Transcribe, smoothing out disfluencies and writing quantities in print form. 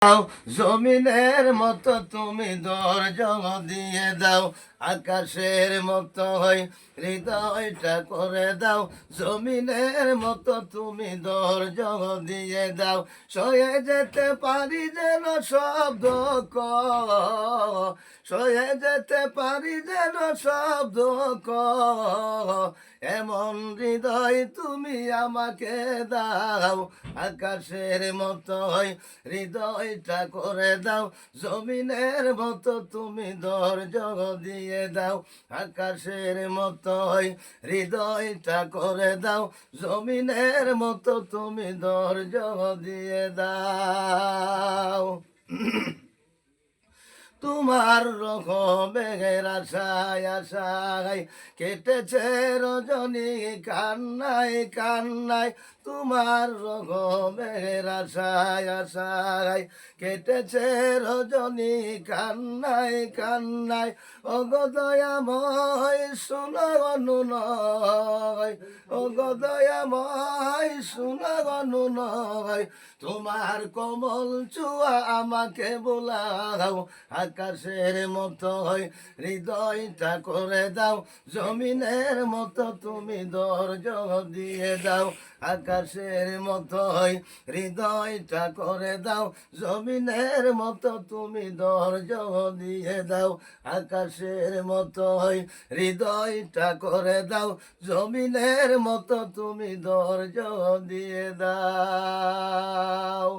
দাও জমিনের মতো তুমি ধৈর্য দিয়ে দাও, আকাশের মতো হই হৃদয়টা করে দাও, জমিনের মতো তুমি ধৈর্য দিয়ে দাও, সয়ে যেতে পারি যেন শব্দ ক সয়ে যেতে পারি যেন শব্দ ক এমন হৃদয় তুমি আমাকে দাও, আকাশের মতো হই হৃদয়টা করে দাও, জমিনের মতো তুমি ধৈর্য দিয়ে দাও, আকাশের মতো হই হৃদয়টা করে দাও, জমিনের মতো তুমি ধৈর্য দিয়ে দাও। তোমার রকমের আশায় আশায় কেটেছে রজনী কান্নায় কান্নায়, তোমার রকমের আশায় আশায় কেটেছে রজনী কান্নায় কান্নায়, অগদয়াময় শোনাগনু নয়, অগদয়াময় শোনাগনু নয়, তোমার কমল চুয়া আমাকে বোলাও, আকাশের মতো হয় হৃদয়টা করে দাও, জমিনের মতো তুমি ধৈর্য দিয়ে দাও, আকাশের মতো হয় হৃদয়টা করে দাও, জমিনের মতো তুমি ধৈর্য দিয়ে দাও, আকাশের মতো হয় হৃদয়টা করে দাও, জমিনের মতো তুমি ধৈর্য দিয়ে দাও।